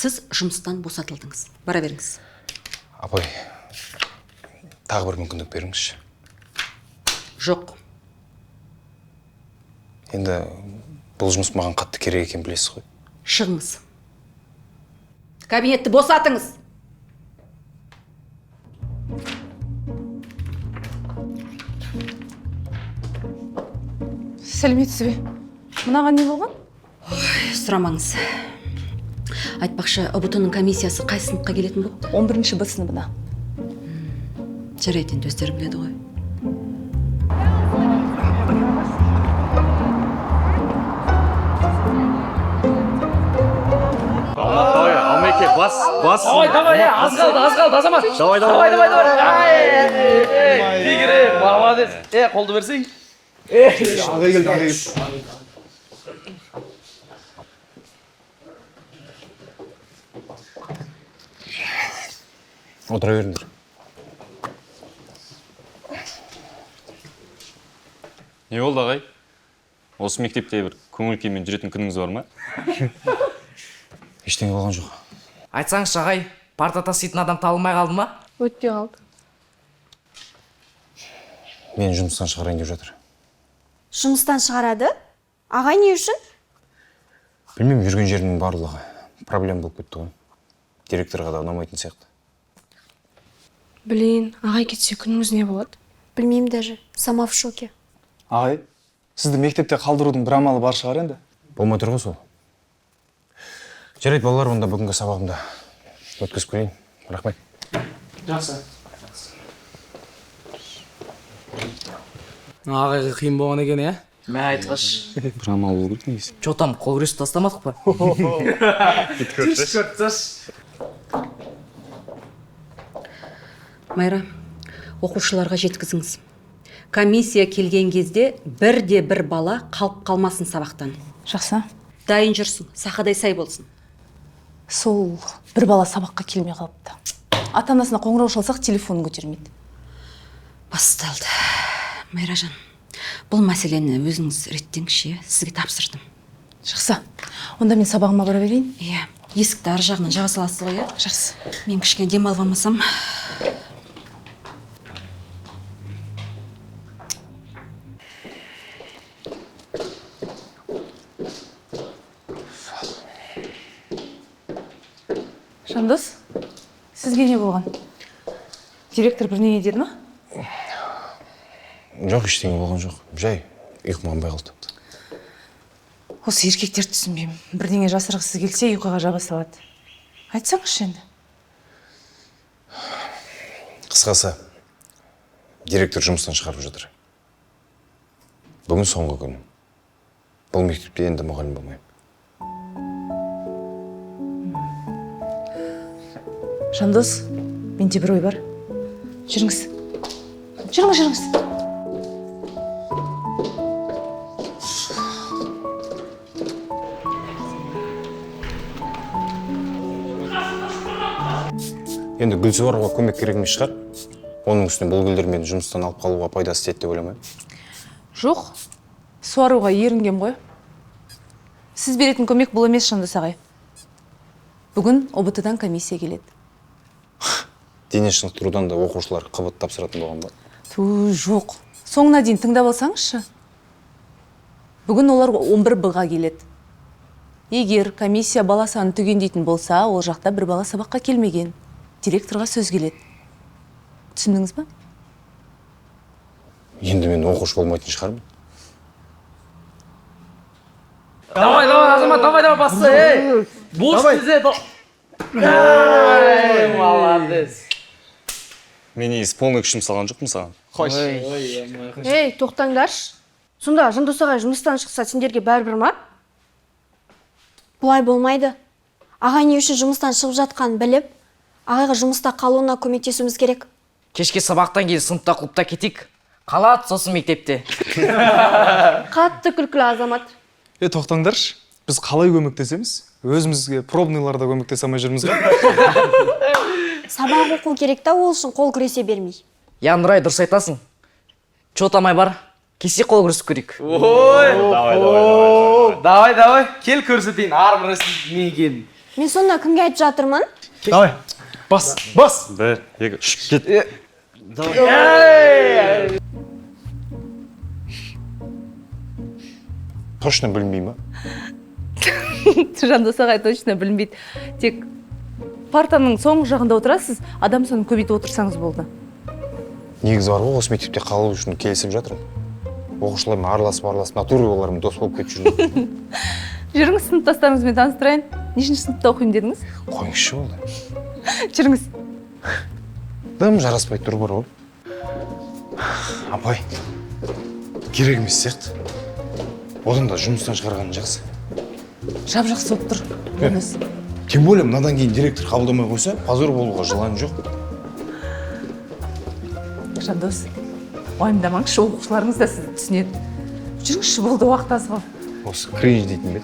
Сіз жұмыстан босатылдыңыз. Бара беріңіз. Апай, тағы бір мүмкіндік беріңізші. Жоқ. Енді бұл жұмыс маған қатты керек екен білесіз ғой. Шығыңыз. Кабинетті босатыңыз. Сәлеметсіз бе? Мынаған не болған? Сұрамаңыз. Айтпақшы, ұбт-ның комиссиясы қай сыныпқа келетін болды? 11-ші Б сыныбына. Жарайды, енді өздері біледі ғой. Давай, Алмеке, бас. Давай, аз қалды, Азамат. Давай. Тигре, молодец. Қолды берсең. Ағай келді. Отыра беріңдер. Не болды ағай? Осы мектепте бір көңіл күймен жүретін күніңіз бар ма? Ештеңе болған жоқ. Айтсаңызшы ағай, парта таситын адам табылмай қалды ма? Өтпей қалды. Мені жұмыстан шығарайын деп жатыр. Жұмыстан шығарады? Ағай не үшін? Білмеймін, жүрген жерінің барлығы проблем болып кетті ғой. Директорға да ұнамайтын сияқты. Блин, ағай кетсе күніміз не болады? Білмеймін даже, сама в шоке. Ағай, сізді мектепте қалдырудың бір амалы бар шығар енді? Болмай тұр ғой сол. Жарайды, балалар, онда бүгінгі сабағымда өткізіп көрейін. Рахмет. Жақсы. Ағайға қиын болған екен, е? Мә айтқыш. Бір амал болу керек негізі. Чо там, қол күресті тастамадық па? Майра, оқушыларға жеткізіңіз. Комиссия келген кезде бір бала қалып қалмасын сабақтан. Жақсы. Дайын жүрсін, сақадай сай болсын. Сол бір бала сабаққа келмей қалыпты. Ата-анасына қоңырау шалсақ, телефонын көтермейді. Басталды. Майражан, бұл мәселені өзіңіз реттеңізші, сізге тапсырдым. Жақсы. Онда мен сабағыма бара берейін? Иә, есікті ар жағынан жаба саласыз ғой, иә? Жақсы. Мен кішкене демалып алмасам. Жандос, сізге не болған? Директор бірнеге деді ма? Жоқ, ештеңе болған жоқ. Жай, ұйқым қанбай қалды. Осы еркектер түсінбеймін. Бірдеңе жасырғысы келсе, ұйқыға жаба салады. Айтсаңызшы енді. Қысқасы, директор жұмыстан шығарып жатыр. Бүгін соңғы күн. Бұл мектепте енді мұғалім болмаймын. Жандос, менде бір ой бар. Жүріңіз. Жүріңіз. Енді Гүлсуарға көмек керек емес шығар. Оның үстіне бұл гүлдер мені жұмыстан алып қалуға пайдасы тиеді деп ойламаймын. Жоқ, суаруға ерінгем ғой. Сіз беретін көмек бұл емес, Жандос ағай. Бүгін ұбт-дан комиссия келеді. Дене шынықтырудан да оқушылар қыбыт тапсыратын болған ба? Жоқ. Соңына дейін тыңдап алсаңызшы. Бүгін олар 11 Б-ға келеді. Егер комиссия бала санын түгендейтін болса, ол жақта бір бала сабаққа келмеген. Директорға сөз келеді. Түсіндіңіз ба? Енді мен оқушы болмайтын шығармын. Давай, Азамат, давай, бассы, Бош бізе, молодец. Мен полный күшім салған жоқпын саған. Ей, тоқтаңдаршы. Сонда Жандос ағай жұмыстан шықса, сендерге бәрібір ма? Бұлай болмайды. Ағай не үшін жұмыстан шығып жатқанын біліп, ағайға жұмыста қалуына көмектесуіміз керек. Кешке сабақтан кейін сыныпта клубта кетейік. Қалады сосын мектепте. Қатты күлкілі, Азамат. Тоқтаңдаршы. Біз қалай көмектесеміз? Өзімізге пробныйларда көмектесе алмай жүрміз ғой. Сабақ оқу керек та, ол үшін қол күресе бермей. Я, Нұрай, дұрыс айтасың. Чо тамай бар? Кесе қол күресіп көрейік. Давай. Кел көрсетейін, армырысың неген. Мен сонда кімге айтып жатырмын? Давай, бас. бір екі үш кет. Точно білмеймін ма? Жандос ағай точно білінбейді. Тек партаның соңғы жағында отырасыз, адам санын көбейтіп отырсаңыз болды. Негізі бар ғой, осы мектепте қалу үшін келісіп жатырмын. Оқушылармен араласып, натуре олармен дос болып кетіп жүрмін. Жүріңіз, сыныптастарыңызбен таныстырайын. Нешінші сыныпта оқимын дедіңіз? Қойыңызшы болды. Жүріңіз. Дым жараспай тұр бар ғой. Апай, керек емес сияқты. Одан да жұмыстан шығарғаны жақсы. Жап-жақсы болып тұр. Онысы. Тем более мынадан кейін директор қабылдамай қойса, позор болуға жылан жоқ. Жандос, уайымдамаңызшы, оқушыларыңыз да сізді түсінеді. Жүріңізші, болды, уақыт аз ғой. Осы кринж дейтін бе?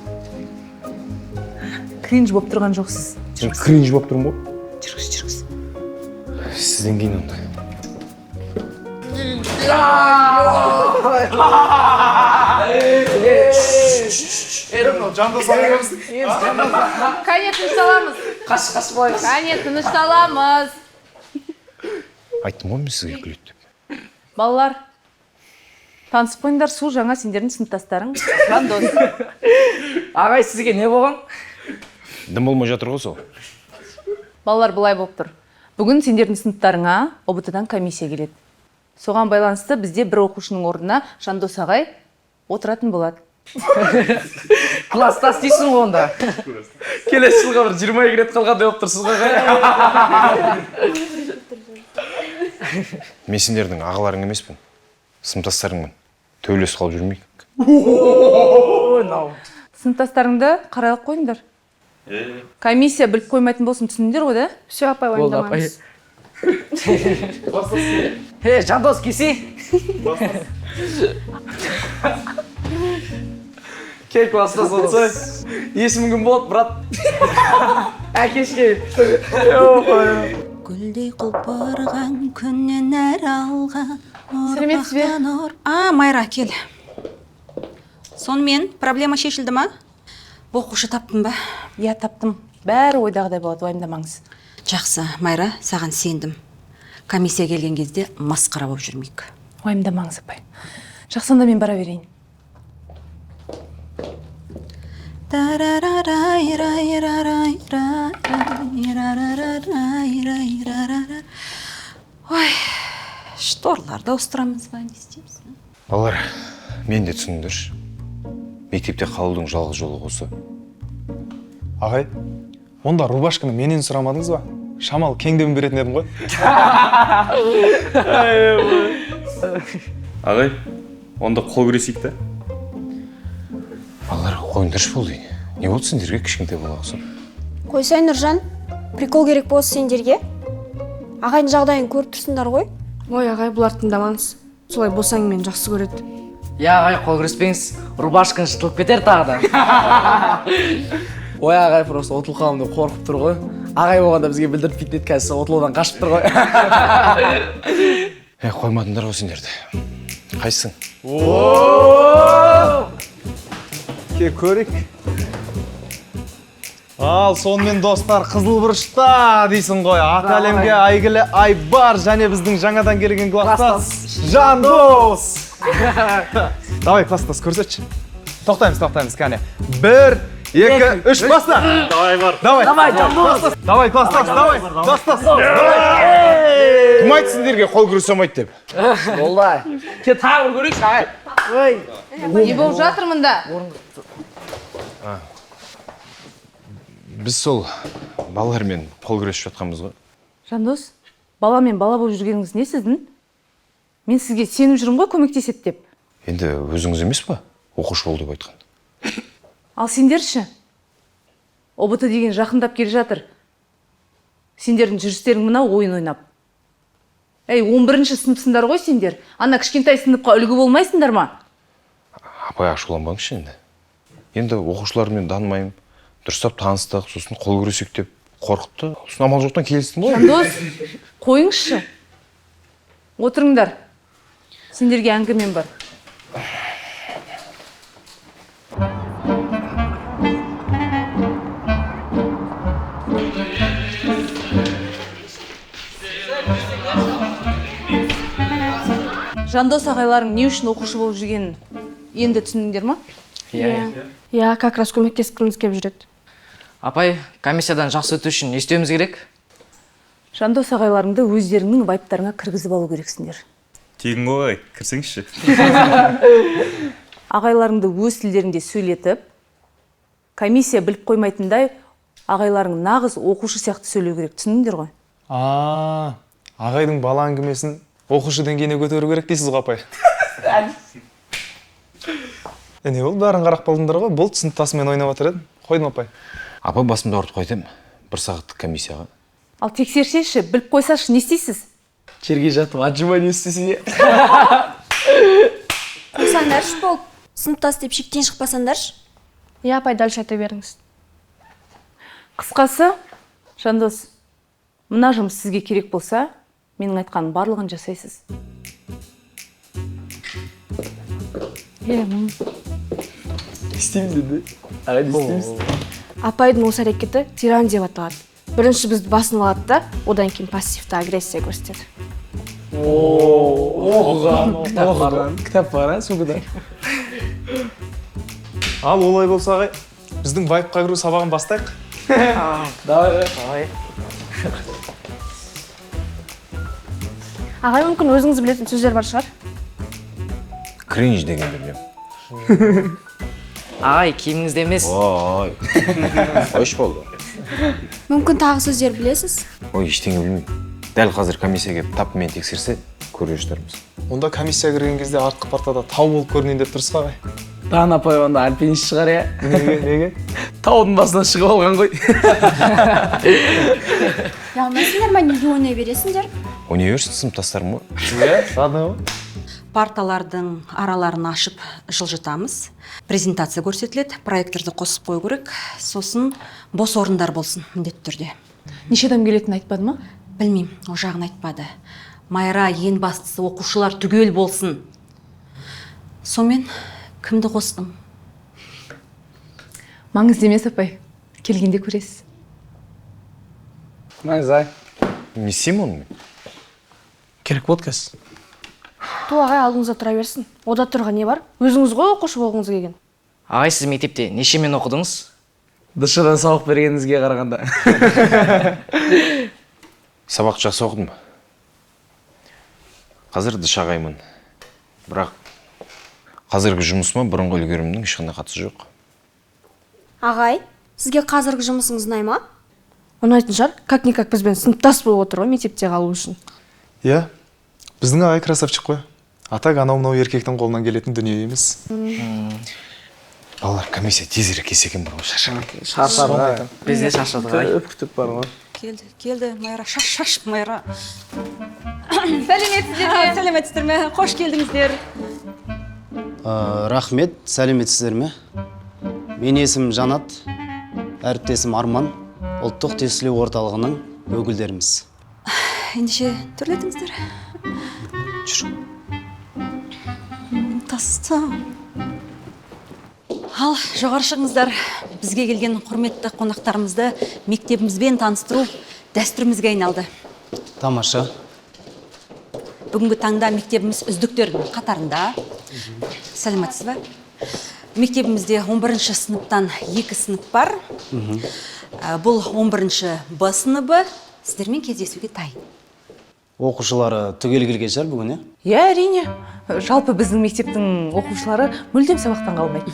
Кринж болып тұрған жоқсыз. Мен кринж болып тұрмын ғой. Жүріңіз. Сізден кейін онда. Кәне тынышталамыз. Қаш болайық. Кәне тынышталамыз. Айттым ғой мен сізге күледі деп. Балалар, танысып қойыңдар, Су жаңа сендердің сыныптастарың. Жандос. Ағай, сізге не болған? Дым болмай жатыр ғой сол. Балалар, былай болып тұр. Бүгін сендердің сыныптарыңа ОБТ-дан комиссия келеді. Соған байланысты бізде бір оқушының орнына Жандос ағай отыратын болады. Класстас дейсің ғой онда. Келесі жылға бір 22 рет қалғандай болып тұрсыз ғой ағай. Мен сендердің ағаларың емеспін. Сыныптастарыңмын. Төбелесіп қалып жүрмейік. Сыныптастарыңды қарайлық қойыңдар. Комиссия біліп қоймайтын болсын, түсіндіңдер ғой, да? Все, апай, уайымдамаңыз. Жандос, кесе. Кел класстас отсы. Есімің кім болды, брат? Әкешке. Гүлдей құлпырған күннен әр алған. Сәлеметсіз бе? Майра, кел. Сонымен проблема шешілді ма? Оқушы таптың ба? Иә, таптым. Бәрі ойдағыдай болады, уайымдамаңыз. Жақсы, Майра, саған сендім. Комиссия келген кезде масқара болып жүрмейік. Уайымдамаңыз, апай. Жақсы, онда мен бара берейін. Ой, шторларды ауыстырамыз ба, не істейміз? Балалар, мен де түсіндірші. Мектепте қалудың жалғыз жолы осы. Ағай, онда рубашканы менен сұрамадыңыз ба? Шамал кеңдебін беретін едім ғой. Ағай, онда қол күресейік та. Балалар, қойыңдаршы болды. Не болды сендерге кішкентай болағысы? Қойсай, Нұржан, прикол керек болсы сендерге. Ағайдың жағдайын көріп тұрсыңдар ғой. Ой, ағай, бұлар тыңдамаңыз. Солай болсаң мен жақсы көреді. Я, ағай, қол күреспеңіз. Рубашканы шытылып кетер тағы да. Ой, ағай, просто отыл қалым деп қорқып тұр ғой. Ағай болғанда бізге білдіріп кетеді, қазір отылудан қашып тұр ғой. Қоймадыңдар ғой сендерді. Қайсың? Ке көрік. Ал, сонымен достар, Қызылбұрышта дейсің ғой. Ақ әлемге айгілі Айбар және біздің жаңадан келген класстас Жандос. Давай, класстас, көрсетші. Тоқтаймыз, кәне. 1, 2, 3, баста. Давай бар. Давай, Жандос. Давай, класстас, давай. Класстас. Кім айтты сендерге қол күресемейді деп? Болды. Ке тағы бір көрейікші, ағай. Не болып жатыр мұнда? Біз сол балалармен қол күресіп жатқанбыз ғой. Жандос, баламен бала болып жүргеніңіз не сіздің? Мен сізге сеніп жүрмін ғой, көмектеседі деп. Енді өзіңіз емес па? Оқушы бол деп айтқан. Ал сендерші? ОБТ деген жақындап келе жатыр. Сендердің жүрістерің мына ойын ойнап. 11-ші сыныпсыңдар ғой сендер. Ана кішкентай сыныпқа үлгі болмайсыңдар ма? Апай, ашуланбаңызшы енді. Енді оқушылармен танымаймын. Дұрыстап таныстық, сосын қол күресейік деп қорқытты. Сосын амал жоқтан келістім ғой. Жандос, қойыңызшы. Отырыңдар. Сендерге әңгімем бар. Жандос ағайларың не үшін оқушы болып жүргенін енді түсіндіңдер ма? Иә, как раз көмектескіміз келіп жүреді. Апай, комиссиядан жақсы өту үшін не істеуіміз керек? Жандос ағайларыңды өздеріңнің вайптарыңа кіргізіп алу керексіңдер. Тегін ғой, кірсеңізші. Ағайларыңды өз тілдерінде сөйлетіп, комиссия біліп қоймайтындай ағайларың нағыз оқушы сияқты сөйлеу керек, түсіндіңдер ғой? Ағайдың бала әңгімесін оқушы деңгейіне көтеру керек дейсіз ғой, апай. Не ол бәрін қарап қалдыңдар ғой, бұл сыныптасымен ойнап жатыр едім. Қойдым, апай. Апа басымды ауыртып қойдым. 1 сағаттық комиссияға. Ал тексерсеші, біліп қойсашы, не істейсіз? Жерге жатып, отжимание істесін. Қойсаңдаршы болып, сыныптас деп шектен шықпасаңдаршы. Иә, апай, дальше айта беріңіз. Қысқасы, Жандос, мына жұмыс сізге керек болса, менің айтқаным барлығын жасайсыз. Істеймін деді. Ағай, не істейміз? Апайдың осы әрекеті тиран деп аталады. Бірінші бізді басынып алады да, одан кейін пассивті агрессия көрсетеді. Кітап бар, сумкада. Ал олай болса, ағай, біздің вайпқа кіру сабағын бастайық. Давай. Ағай, мүмкін өзіңіз білетін сөздер бар шығар? Кринж дегенді білем. Ағай, киіміңізде емес. Ой, қойш болды. Мүмкін тағы сөздер білесіз? Ой, ештеңе білмеймін. Дәл қазір комиссия келіп тапымен тексерсе, көре жатармыз. Онда комиссия кірген кезде артқы партада тау болып көрінейін деп тұрсыз ғой, ағай. Дан апай, онда альпинист шығар, я. Неге? Таудың басынан шығып алған ғой. Яғмайсыңдар ма, неге ойнай бересіңдер? Ойнай берсін, сыныптастарым ғой. Ладно ғой. Парталардың араларын ашып жылжытамыз. Презентация көрсетіледі, проекторды қосып қою керек. Сосын бос орындар болсын, міндетті түрде. Неше адам келетінін айтпады ма? Білмеймін, о жағын айтпады. Майра, ең бастысы оқушылар түгел болсын. Сонымен кімді қостым? Маңызды емес, апай. Келгенде көресіз. Маңызай. Не істеймін онымен? Керек болды кәз. Ту ағай алдыңызда тұра берсін. Ода тұрған не бар? Өзіңіз ғой оқушы болғыңыз келген. Ағай, сіз мектепте нешемен оқыдыңыз? Дышыдан сабақ бергеніңізге қарағанда. Сабақ жақсы оқыдым. Қазір дышағаймын. Бірақ қазіргі жұмысыма бұрынғы үлгерімнің ешқандай қатысы жоқ. Ағай, сізге қазіргі жұмысыңыз ұнай ма? Ұнайтын шығар, как-никак бізбен сыныптас болып отыр ғой мектепте қалу үшін. Иә, біздің ағай красавчик қой. Атак анау-мынау еркектің қолынан келетін дүние емес. Балалар, комиссия тезірек келсе екен бір ғой, шаршаған. Шаршар, біз де шаршадық. Көп күтіп бар ғой. Келді, Майра, шаш, Майра. Сәлеметсіздер ме? Қош келдіңіздер. Рахмет, сәлеметсіздер ме? Мен есімім Жанат, әріптесім Арман, ұлттық тестілеу орталығының өкілдеріміз. Ендеше төрлетіңіздер. Жүр. Тастам. Ал, жоғары шығыңыздар. Бізге келген құрметті қонақтарымызды мектебімізбен таныстыру дәстүрімізге айналды. Тамаша. Бүгінгі таңда мектебіміз үздіктердің қатарында. Сәлеметсіз бе? Мектебімізде 11-ші сыныптан 2 сынып бар. Бұл 11-ші Б сыныбы. Сіздермен кездесуге дайын. Оқушылары түгел келген шығар бүгін, Иә, әрине. Жалпы біздің мектептің оқушылары мүлдем сабақтан қалмайды.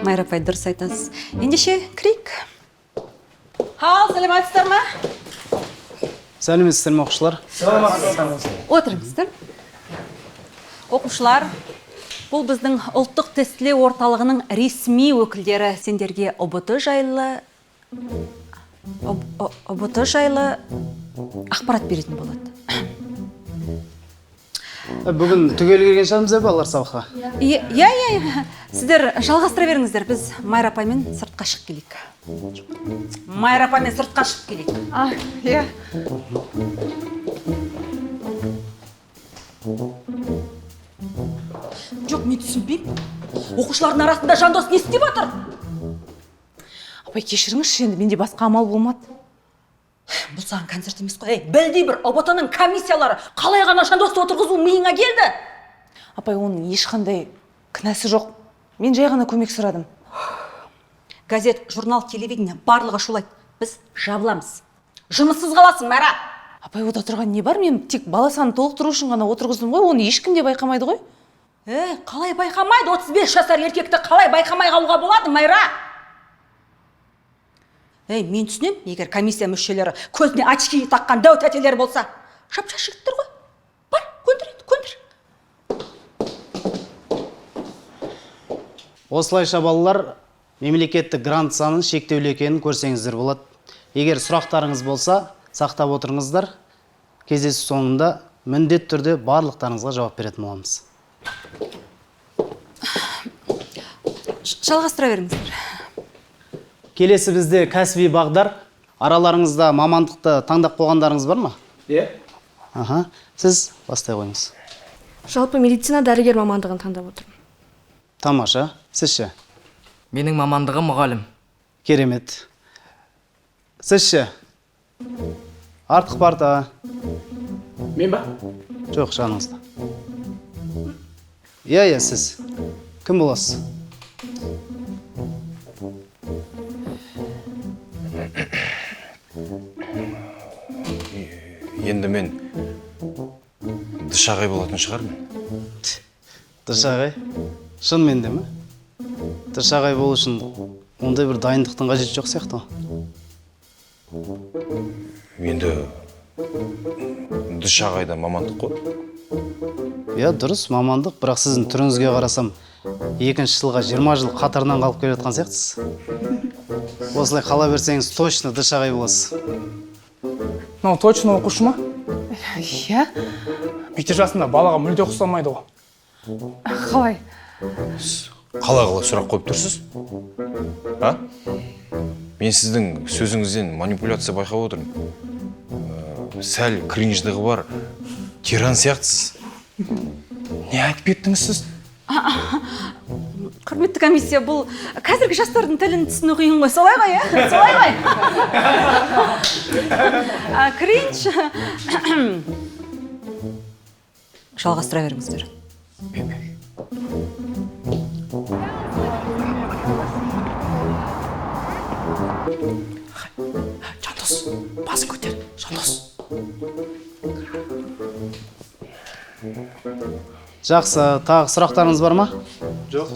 Майра апай, дұрыс айтасыз. Ендеше кірейік. Ал, сәлеметсіздер ме? Сәлеметсіздер ме, оқушылар? Отырыңыздар. Оқушылар, бұл біздің ұлттық тестілеу орталығының ресми өкілдері. Сендерге ұбт жайлы ақпарат беретін болады. Бүгін түгел келген шығармыз балалар сабаққа? Иә. Сіздер жалғастыра беріңіздер. Біз Майра апаймен сыртқа шығып келейік. Майра апаймен сыртқа шығып келейік. Иә. Жоқ, мен түсінбеймін. Оқушылардың арасында Жандос не істеп отыр? Апай, кешіріңізші, енді менде басқа амал болмады. Бұл саған концерт емес қой. Білдей бір ұбт-ның комиссиялары қалай ғана Жандосты отырғызу миыңа келді? Апай, оның ешқандай кінәсі жоқ. Мен жай ғана көмек сұрадым. Газет, журнал, телевидение барлығы шулайды. Біз жабыламыз. Жұмыссыз қаласың, Майра. Апай, ода тұрған не бар? Мен тек бала санын толықтыру үшін ғана отырғыздым ғой. Оны ешкім де байқамайды ғой. Қалай байқамайды? 35 жасар еркекті қалай байқамай қалуға болады, Майра? Мен түсінем, егер комиссия мүшелері көзіне очки таққан дәу тәтелер болса, шапшаш жігіттер ғой. Бар, көндір. Осылайша балалар, мемлекеттік грант санын шектеулі екенін көрсеңіздер болады. Егер сұрақтарыңыз болса, сақтап отырыңыздар. Кездесу соңында міндетті түрде барлықтарыңызға жауап беретін боламыз. Жалғастыра беріңіздер. Келесі бізде кәсіби бағдар. Араларыңызда мамандықты таңдап қойғандарыңыз бар ма? Аха, сіз бастай қойыңыз. Жалпы медицина дәрігер мамандығын таңдап отырмын. Тамаша, сіз ше? Менің мамандығым мұғалім. Керемет. Сіз ше? Артық парта. Мен ба? Жоқ, жаныңызда. Иә, сіз. Кім боласыз? Енді мен дышағай болатын шығармын. Дышағай? Шын менде ме? Дышағай болу үшін ондай бір дайындықтың қажеті жоқ сияқты. Енді дышағайда мамандық қой. Иә, дұрыс, мамандық, бірақ сіздің түріңізге қарасам, екінші жылға 20 жыл қатарынан қалып келе жатқан сияқтысыз. Осылай қала берсеңіз, точно дышағай боласыз. Мынау точно оқушы ма? Иә? Мектеп жасында балаға мүлде ұқсамайды ғой. Қалай? Қалай сұрақ қойып тұрсыз? Мен сіздің сөзіңізден манипуляция байқап отырмын. Сәл кринждығы бар, тиран сияқтысыз. Не айтып кеттіңіз сіз? Құрметті комиссия, бұл қазіргі жастардың тілін түсіну қиын ғой, солай ғой, солай ғой. Кринж. Жалғастыра беріңіздер. Жандос, басын көтер, Жандос. Жақсы, тағы сұрақтарыңыз бар ма? Жоқ.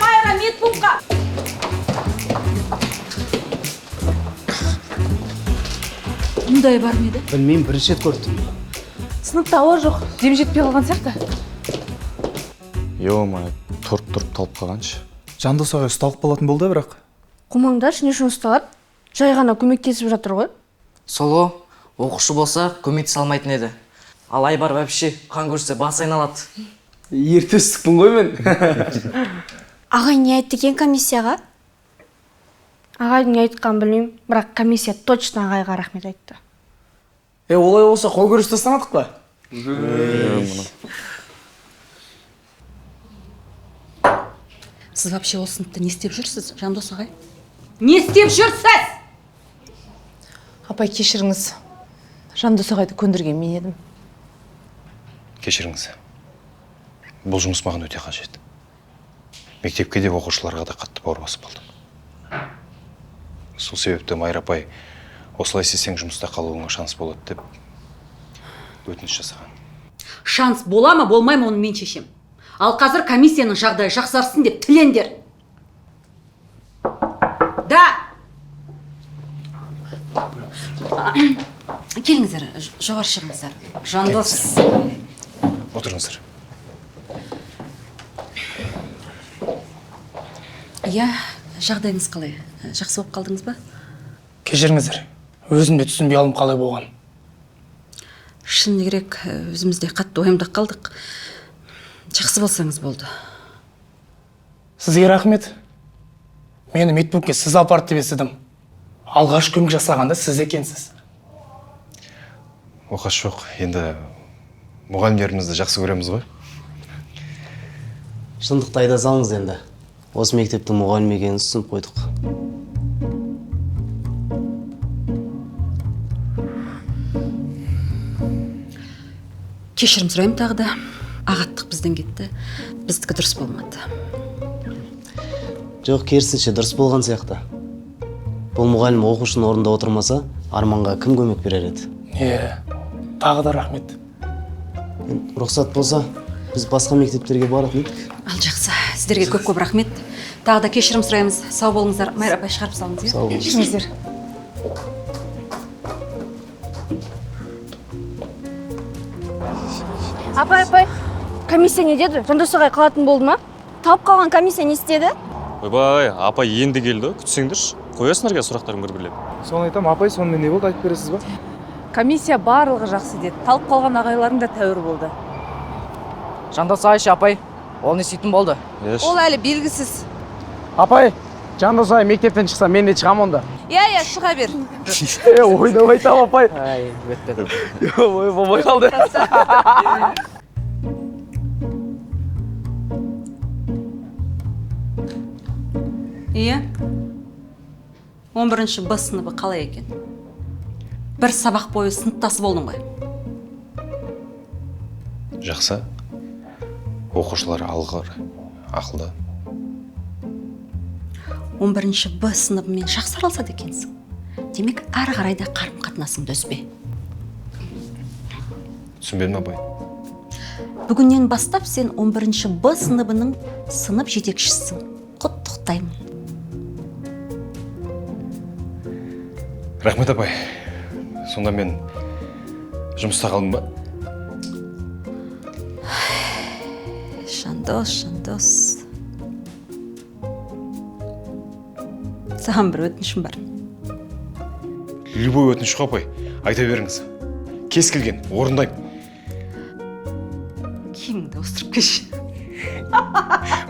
Майра, медпунктқа. Мұндай бар ма еді? Білмеймін, бірінші рет көрдім. Сыныпта ауа жоқ, дем жетпей қалған сияқты. Ё-моё, тұрып талып қалғаншы. Жандос ағай ұсталып қалатын болды, бірақ. Қумаңдаршы, не үшін ұсталады? Жай ғана көмектесіп жатыр ғой. Соло, оқушы болса көмектесе алмайтын еді. Ал Айбар вообще қан көрсе бас айналады. Ертөстікпін ғой мен. Ағай не айтты екен комиссияға? Ағайдың не айтқанын білмеймін, бірақ комиссия точно ағайға рахмет айтты. Олай болса қол көріс тастамадық па? Сіз вообще осы сыныпта не істеп жүрсіз, Жандос ағай? Не істеп жүрсіз? Апай, кешіріңіз. Жандос ағайды көндірген мен едім. Кешіріңіз. Бұл жұмыс маған өте қажет. Мектепке де оқушыларға да қатты бауыр басып қалдым. Сол себепті Майра апай, осылай істесең жұмыста қалуыңа шанс болады деп өтініш жасаған. Шанс бола ма, болмай ма, оны мен шешем. Ал қазір комиссияның жағдайы жақсарсын деп тілендер. Да. Келіңіздер, жоғары шығыңыздар. Жандос. Отырыңыздар. Иә, жағдайыңыз қалай? Жақсы болып қалдыңыз ба? Кешіріңіздер, өзім де түсінбей қалдым қалай болған. Шын керек, өзімізде қатты ойымда қалдық. Жақсы болсаңыз болды. Сізге рахмет. Мені медпунктке сіз апарды деп естідім. Алғаш көмек жасағанда сіз екенсіз. Оқас жоқ, енді мұғалімдерімізді жақсы көреміз ғой. Шындықты айта салыңыз енді. Осы мектептің мұғалім екенін түсініп қойдық. кешірім сұраймын тағы да. Ағаттық бізден кетті. Біздікі дұрыс болмады. Жоқ, керісінше дұрыс болған сияқты. Бұл мұғалім оқушының орнында отырмаса, Арманға кім көмек берер еді? Тағы да рахмет. Рұқсат болса, біз басқа мектептерге баратын едік. Ал жақсы, сіздерге көп рахмет. Тағы да кешірім сұраймыз. Сау болыңыздар. Майра апай шығарып салыңыз, иә? Сау болыңыз. Кешіріңіздер. Апай, комиссия не деді? Жандос ағай қалатын болды ма? Талып қалған комиссия не істеді? Ойбай, апай енді келді, күтсеңдерші. Қоясыңдар сұрақтарың бір-бірлеп. Соны айтам, апай, сонымен не болды, айтып бересіз ба? Комиссия барлығы жақсы деді. Талып қалған ағайларың да тәуір болды. Жандос ағай ше, апай, ол не істейтін болды? Ол әлі белгісіз. Апай, Жандос ағай мектептен шықса, мен де шығам онда. Иә, шыға бер. Ойнап айтам, апай. Ай, бөтпеді. Ой, болмай қалды. Иә. 11-ші Б сыныбы қалай екен? Бір сабақ бойы сыныптасы болдың ғой. Жақсы. Оқушылар алғыр, ақылды. 11-ші Б сыныбымен жақсы араласады екенсің. Демек, ары қарай да қарым-қатынасыңды үзбе. Түсінбедім, апай. Бүгіннен бастап сен 11-ші Б сыныбының сынып жетекшісің. Құттықтаймын. Рахмет, апай. Сонда мен жұмыста қалдым ба? Жандос. Саған бір өтінішім бар. Любой өтініш қой, апай. Айта беріңіз. Кез келген, орындаймын. Киіміңді ауыстырып келші.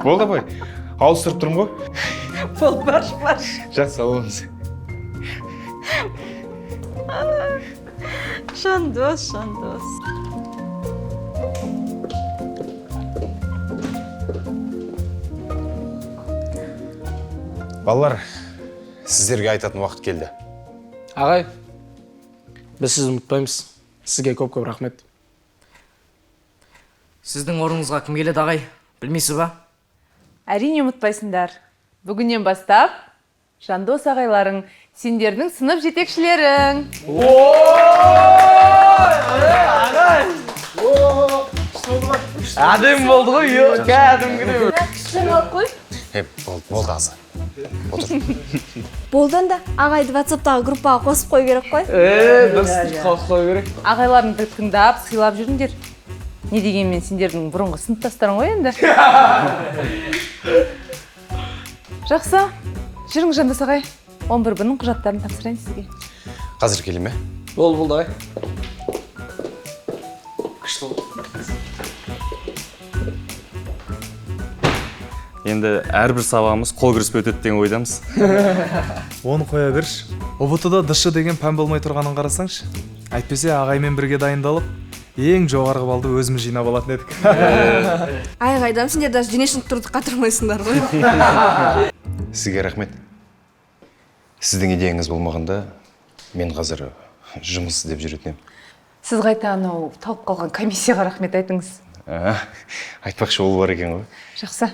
Болды, апай. Ауыстырып тұрмын ғой. Болды, барш. Жақсы, сау болыңыз. Жандос. Балалар, сіздерге айтатын уақыт келді. Ағай, біз сізді ұмытпаймыз. Сізге көп рахмет. Сіздің орныңызға кім келеді, ағай? Білмейсіз ба? Әрине ұмытпайсыңдар. Бүгіннен бастап Жандос ағайларың сендердің сынып жетекшілерің. Әдем болды ғой, кәдімгідей. Болды азы. Отыр. Болды онда, ағайды WhatsApp-тағы группаға қосып қой керек қой. Дұрыс қосып қою керек. Ағайларыңды тыңдап, сыйлап жүріңдер. Не дегенмен сендердің бұрынғы сыныптастарың ғой енді. Жақсы. Жүріңіз Жандос ағай. 11-нің құжаттарын тапсырайын сізге. Қазір келе ме? Болды, ағай. Күшті болды. Енді әрбір сабағымыз қол кіріспей өтеді деген ойдамыз. Оны қоя берші. ұбт-да ДШ деген пән болмай тұрғанын қарасаңшы. Әйтпесе ағаймен бірге дайындалып, ең жоғарғы балды өзіміз жинап алатын едік. Ай қайдам, сендер даже дене шынықтыруды қатырмайсыңдар ғой. Сізге рахмет. Сіздің идеяңыз болмағанда, мен қазір жұмыс іздеп жүретін едім. Сіз қайта анау талып қалған комиссияға рахмет айтыңыз. Айтпақшы ол бар екен ғой. Жақсы.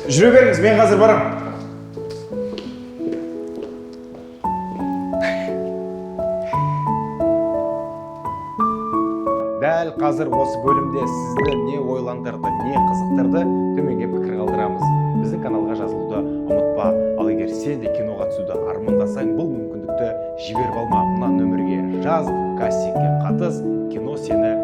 Жүре беріңіз, мен қазір барам. Дәл қазір осы бөлімде сізді не ойландырды, не қызықтырды, төменге пікір қалдырамыз. Біздің каналға жазылуды ұмытпа. Ал егер сен де киноға түсуді армандасаң, бұл мүмкіндікті жіберіп алма. Мына нөмірге жаз, кастингке қатыс, кино сені